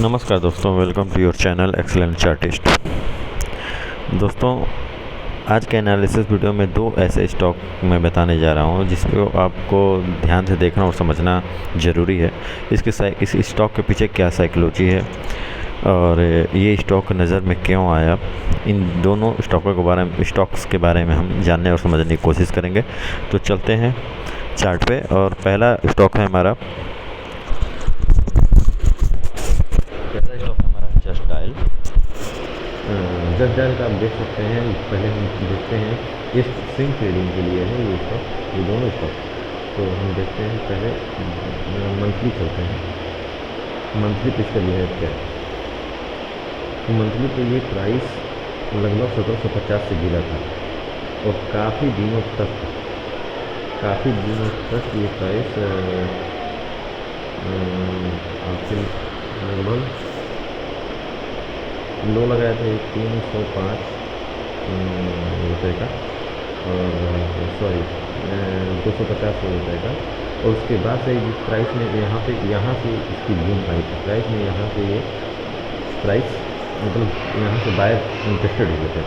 नमस्कार दोस्तों, welcome to your channel excellent chartist. दोस्तों, आज के एनालिसिस वीडियो में दो ऐसे स्टॉक मैं बताने जा रहा हूं जिस पे आपको ध्यान से देखना और समझना ज़रूरी है। इस स्टॉक के पीछे क्या साइकोलॉजी है और ये स्टॉक नज़र में क्यों आया। इन दोनों स्टॉक्स के बारे में हम जानने और समझने की कोशिश करेंगे। तो चलते हैं चार्ट पे। और पहला स्टॉक है हमारा जस्ट डायल। जस्ट डायल का आप देख सकते हैं। पहले हम देखते हैं, ये स्विंग ट्रेडिंग के लिए है ये स्टॉक, ये दोनों स्टॉक। तो हम देखते हैं पहले मंथली चलते हैं। मंथली पे इसका बिहेव क्या है। तो मंथली पे ये प्राइस लगभग 1750 से गिरा था और काफ़ी दिनों तक ये प्राइस आपके लगभग लो लगाया था 305 रुपये का, और 250 रुपये का। और उसके बाद से जिस प्राइस में यहाँ से इसकी बूम आई थी, प्राइस में यहाँ से ये प्राइस मतलब यहाँ से बायर इंटरेस्टेड हुए थे।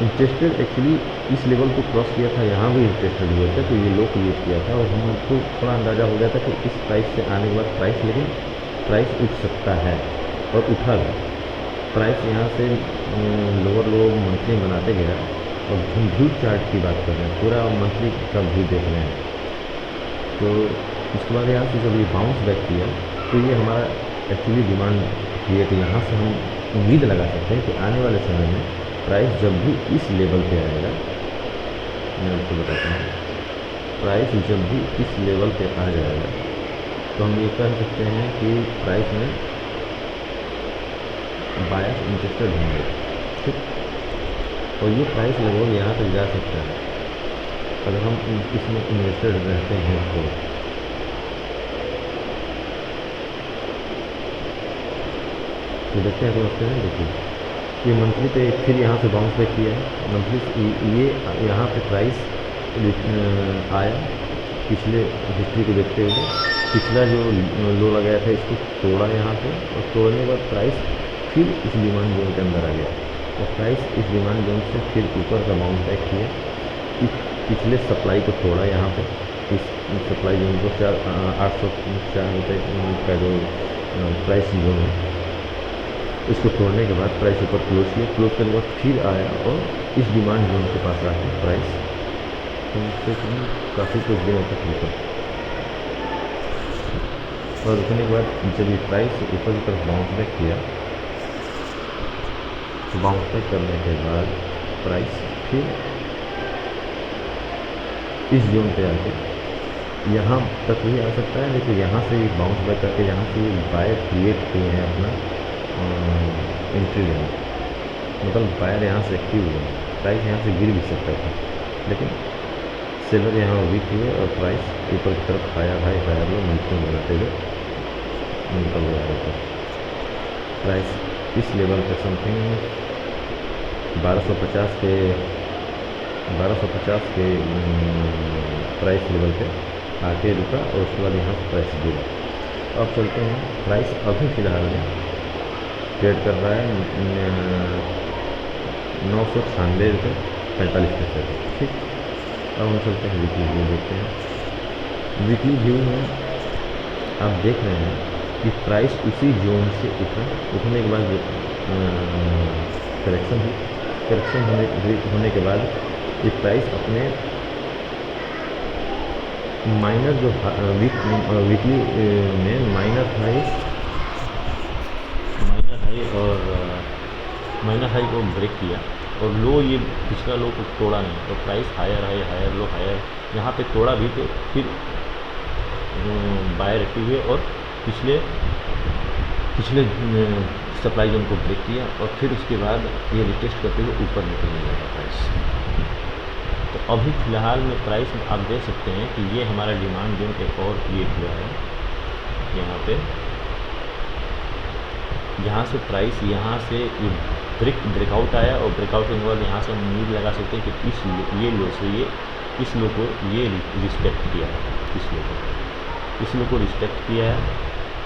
इंटरेस्टेड एक्चुअली इस लेवल को क्रॉस किया था, यहाँ भी इंटरेस्टेड हुए थे, तो ये लो क्रिएट किया था और हमको थोड़ा अंदाज़ा हो गया था कि इस प्राइस से आने के बाद प्राइस उठ सकता है, और उठा भी। प्राइस यहाँ से लोअर मंथली बनाते गया। और हम व्यू चार्ट की बात कर रहे हैं, पूरा मंथली का व्यू देख रहे हैं। तो उसके बाद यहाँ से जब ये बाउंस बैक किया तो ये हमारा एक्चुअली डिमांड क्रिएट, यहाँ से हम उम्मीद लगा सकते हैं कि आने वाले समय में प्राइस जब भी इस लेवल पे आएगा, मैं आपको बताता हूँ, प्राइस जब भी इस लेवल पे आ जाएगा तो हम ये कह सकते हैं कि प्राइस में बायर्स इंटरेस्टेड होंगे, ठीक। और ये प्राइस लगभग यहाँ तक जा सकता है अगर हम इसमें इन्वेस्टेड रहते हैं तो देखते हैं समझते हैं। देखिए ये मंथली पे फिर यहाँ से बाउंस बैक किया है। मंथली ये यहाँ पे प्राइस आया, पिछले हिस्ट्री को देखते हुए पिछला जो लो लगाया था इसको तोड़ा यहाँ पे, और तोड़ने के बाद प्राइस फिर इस डिमांड जोन के अंदर आ गया और प्राइस इस डिमांड जोन से फिर ऊपर का बाउंस बैक किया। इस पिछले सप्लाई को तोड़ा यहाँ पे, इस सप्लाई जोन को 804 रुपये का जो प्राइस जोन है, इसको तोड़ने के बाद प्राइस ऊपर क्लोज किया। क्लोज करने के बाद फिर आया और इस डिमांड जोन के पास आके प्राइस काफ़ी कुछ दिनों तक रुका, और रुकने के बाद जब ये प्राइस ऊपर की तरफ बाउंस बैक किया, बाउंस बैक करने के बाद प्राइस फिर इस जोन पे आके यहाँ तक भी आ सकता है। लेकिन यहाँ से भी बाउंस बैक करके यहाँ से बायर क्रिएट किए हैं अपना एंट्री लेना, मतलब बायर यहाँ से एक्टिव हुए हैं। प्राइस यहाँ से गिर भी सकता था, लेकिन सेलर यहाँ वीक हुए और प्राइस ऊपर की तरफ हायर लो मंथली बनाते हुए निकल गया था। प्राइस इस लेवल पे समथिंग 1250 के प्राइस लेवल पे आके रुका, और उसके बाद यहाँ से प्राइस गिरा। अब चलते हैं, प्राइस अभी फ़िलहाल में ट्रेड कर रहा है 996 रुपये 45 पैसे, ठीक। अब हम चलते हैं वीकली व्यू देखते हैं। वीकली व्यू में आप देख रहे हैं कि प्राइस उसी जोन से उठने के बाद करेक्शन होने के बाद ये प्राइस अपने माइनर जो वीकली में माइनर हाई को ब्रेक किया, और लो ये पिछला लो को तोड़ा नहीं, तो प्राइस हायर लो यहाँ पे तोड़ा भी, तो फिर बायर एक्टिव हुए और पिछले सप्लाई जोन को ब्रेक किया, और फिर उसके बाद ये रिटेस्ट करते हुए ऊपर निकलने लगा प्राइस। तो अभी फ़िलहाल में प्राइस आप देख सकते हैं कि ये हमारा डिमांड जोन एक और क्रिएट हुआ है यहाँ पे, जहाँ से प्राइस यहाँ से ब्रेकआउट आया, और ब्रेकआउट होने के बाद यहाँ से हम उम्मीद लगा सकते हैं कि ये लो से इस लो को ये रिस्पेक्ट किया है, इस लो को रिस्पेक्ट किया है,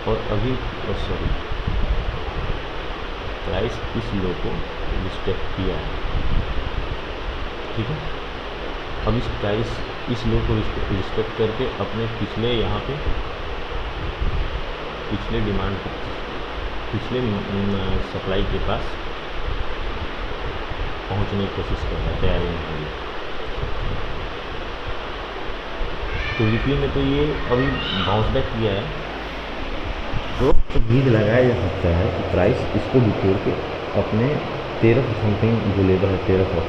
और अभी सॉरी प्राइस इस लो को रिस्पेक्ट किया है, ठीक है। अब इस प्राइस इस लो को रिस्पेक्ट करके अपने पिछले यहाँ पे पिछले डिमांड पिछले सप्लाई के पास पहुँचने की कोशिश कर रहा है, तैयारी में है। तो वीकली में तो ये अभी बाउंस बैक किया है, तो उम्मीद लगाया जा सकता है कि प्राइस इसको भी तोड़ के अपने 1300 समथिंग जो लेवल है 1300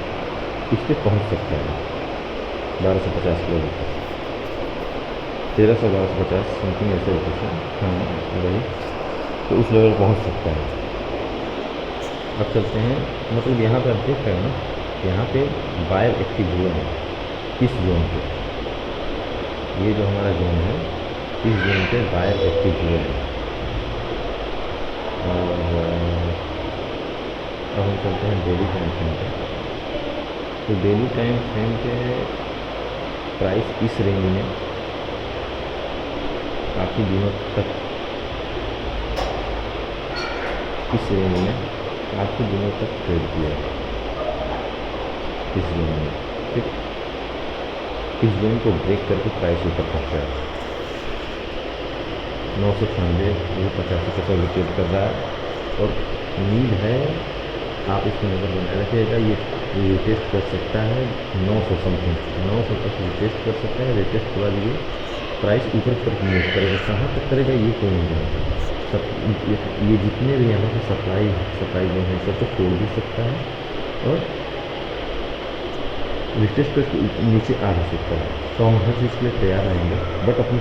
इस पर पहुँच सकता है। 1250 किलोमीटर 1300-1250 समथिंग ऐसे होते हैं, हाँ वही, तो उस लेवल पहुँच सकता है। अब चलते हैं, मतलब यहाँ पे आप देख रहे हैं ना, यहाँ पे बायर एक्टिव जोन है इस जोन पे, ये जो हमारा जोन है इस जोन पे बायर एक्टिव जोन है। और अब हम चलते हैं डेली टाइम फ्रेम पे। तो डेली टाइम फ्रेम पे प्राइस इस रेंज में काफ़ी दिनों तक इस रेंज में काफ़ी दिनों तक ट्रेड किया है इस जोन में, ठीक। इस जोन को ब्रेक करके प्राइस ऊपर पहुँचा है 996, 85 ट्रेड कर रहा है। और उम्मीद है आप इसमें नज़र बनाए रखिएगा, ये टेस्ट कर सकता है 900 समथिंग, 900 तक टेस्ट कर सकता है। रेटेस्ट के बाद ये प्राइस ऊपर तक मूव करेगा, कहाँ तक करेगा ये कोई नहीं जानता। सब ये जितने भी यहाँ पे सप्लाई जो है सबको तोड़ भी सकता है और रिटेस्ट करके नीचे आ भी सकता है। तो हम हर चीज़ के लिए तैयार रहेंगे, बट अपनी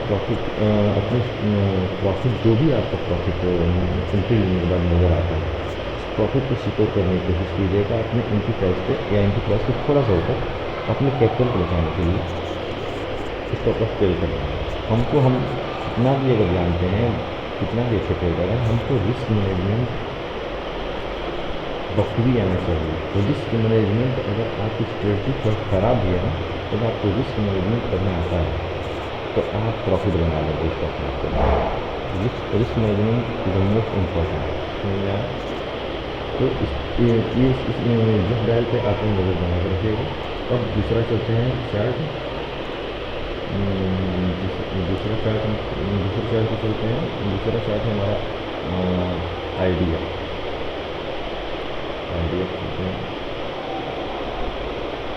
प्रॉफिट जो भी आपका प्रॉफिट एंट्री लेने के बाद नज़र आता है, प्रॉफिट को सिक्योर करने की कोशिश कीजिएगा अपने एंट्री प्राइस पे, या एंट्री प्राइस को थोड़ा सा ऊपर अपने कैपिटल को बचाने के लिए स्टॉप लॉस ट्रेड करना है। हमको हम कितना भी अगर जानते हैं, कितना भी अच्छे ट्रेडर हैं, हमको रिस्क मैनेजमेंट बखूबी आना चाहिए। तो रिस्क मैनेजमेंट अगर आपकी स्ट्रेटजी थोड़ा ख़राब भी है ना, तो आपको रिस्क मैनेजमेंट करना आता है तो आप प्रॉफिट बना लेंगे stock market. Risk management is most important, समझ में आया। तो इस जिस डायल पे आप नज़र बना कर रखिएगा। अब दूसरा चलते हैं चार्ट, दूसरा चार्ट पे चलते हैं। दूसरा चार्ट है हमारा आइडिया चलते हैं।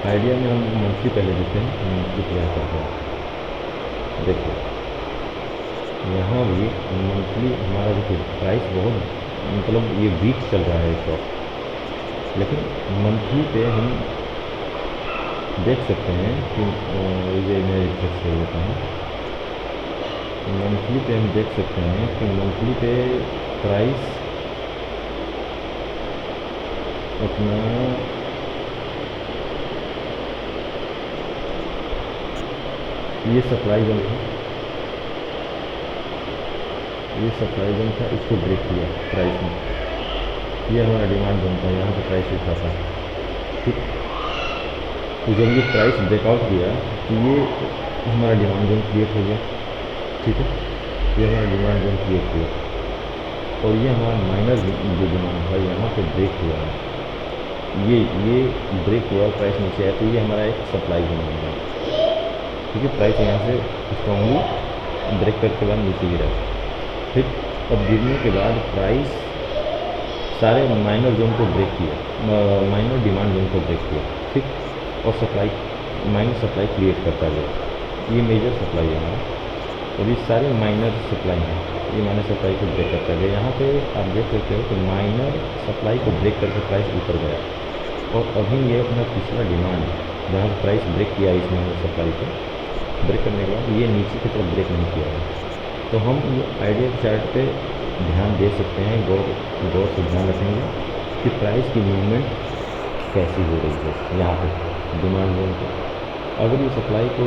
आइडिया में हम मंथली पहले देते हैं, मंथली क्या करते हैं। देखिए यहाँ भी मंथली हमारा देखिए प्राइस बहुत, मतलब ये वीक चल रहा है स्टॉक, लेकिन मंथली पे हम देख सकते हैं कि ये मैं रिफ्रेश कर देता हूँ। मंथली पे हम देख सकते हैं कि मंथली पे प्राइस अपना ये सप्लाई जोन था, इसको ब्रेक किया प्राइस में। ये हमारा डिमांड जोन था, यहाँ पे प्राइस उठा था, ठीक। तो जब ये प्राइस ब्रेकआउट किया तो ये हमारा डिमांड जोन क्रिएट हो गया, ठीक है। ये हमारा डिमांड जोन क्रिएट हुआ और ये हमारा माइनर जो डिमांड था यहाँ पे ब्रेक हुआ है। ये ब्रेक हुआ, प्राइस नीचे आया, तो ये हमारा एक सप्लाई जोन है, ठीक है। प्राइस यहाँ से स्ट्रॉन्गली ब्रेक करके बाद नीचे गिरा, ठीक। अब गिरने के बाद प्राइस सारे माइनर जोन को ब्रेक किया, माइनर डिमांड जोन को ब्रेक किया, ठीक। और माइनर सप्लाई क्रिएट करता गया। ये मेजर सप्लाई है हमारा, और ये सारे माइनर सप्लाई हैं, ये माइनर सप्लाई को ब्रेक करता गया। यहाँ पे आप देख सकते हो कि माइनर सप्लाई को ब्रेक करके प्राइस ऊपर गया, और अभी ये अपना पिछला डिमांड जहाँ प्राइस ब्रेक किया इस माइनर सप्लाई को ब्रेक करने के बाद ये नीचे की तरफ ब्रेक नहीं किया है। तो हम आइडिया चार्ट पे ध्यान दे सकते हैं, गौर से ध्यान रखेंगे कि प्राइस की मूवमेंट कैसी हो रही है। यहाँ पे डिमांड जोन पे अगर ये सप्लाई को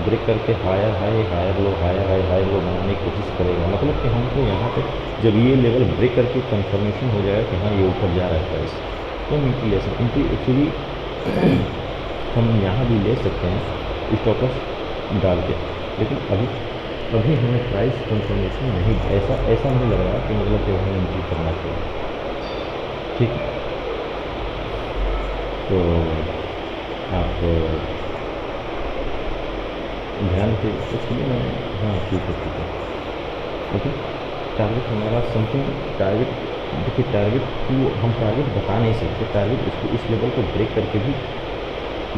ब्रेक करके हायर लो बनाने की कोशिश करेगा, मतलब कि हमको यहाँ पे जब ये लेवल ब्रेक करके कंफर्मेशन हो जाएगा कि हाँ ये ऊपर जा रहा है प्राइस, तो हम एंट्री ले सकते हैं। एंट्री एक्चुअली हम यहाँ भी ले सकते हैं स्टॉप लॉस डाल के, लेकिन अभी अभी हमें प्राइस कंफर्मेशन नहीं, ऐसा नहीं लग रहा कि मतलब कि हमें एंट्री करना चाहिए। ठीक है, तो आप ध्यान से एक्चुअली मैं, हाँ ठीक है ओके। टारगेट हमारा समथिंग, टारगेट देखिए, टारगेट को हम टारगेट बता नहीं सकते, टारगेट उसको इस लेवल को ब्रेक करके भी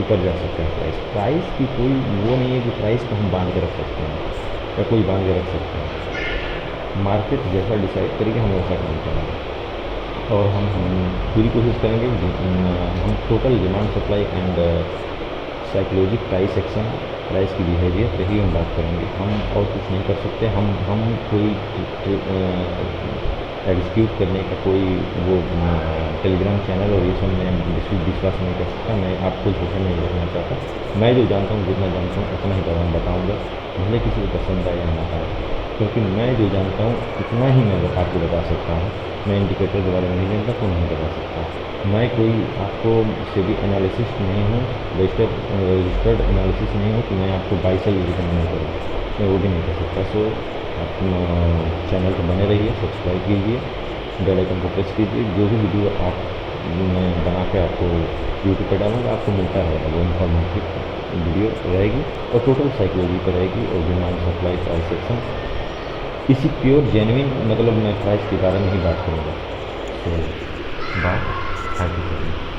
ऊपर जा सकता है। प्राइस प्राइस की कोई वो नहीं है कि प्राइस को हम बांध के रख सकते हैं या कोई बांध के रख सकता है। मार्केट जैसा डिसाइड करेगी हम वैसा काम करेंगे, और हम पूरी कोशिश करेंगे हम total demand supply and psychologic price action, price की बिहेवियर पे ही हम बात करेंगे। हम और कुछ नहीं कर सकते। हम कोई एग्जीक्यूट करने का कोई वो टेलीग्राम चैनल और ये सब मैं विश्वास नहीं कर सकता। मैं आपको धोखे में नहीं रखना चाहता। मैं जो जानता हूँ, जितना जानता हूँ उतना ही बताऊँगा, भले किसी को पसंद आए या ना आए, क्योंकि मैं जो जानता हूँ उतना ही मैं आपको बता सकता हूँ। मैं इंडिकेटर के बारे में नहीं जानता तो नहीं बता सकता। मैं कोई आपको सेबी एनालिसिस्ट नहीं हूँ, रजिस्टर्ड एनालिसिस नहीं हूँ कि मैं आपको बाई सेल रिकमेंड करूँ, मैं वो भी नहीं कर सकता। सो आप चैनल पर बने रहिए, सब्सक्राइब कीजिए, बेल आइकन को प्रेस कीजिए। जो भी वीडियो आप मैं बना के आपको यूट्यूब पर डालूँगा आपको मिलता रहेगा, वो इन्फॉर्मेटिव वीडियो रहेगी और टोटल साइकोलॉजी पर रहेगी और डिमांड सप्लाई प्राइस सेक्शन, इसी प्योर जेन्युइन मतलब मैं प्राइस के बारे में ही बात करूँगा। तो बात आगे करेंगे।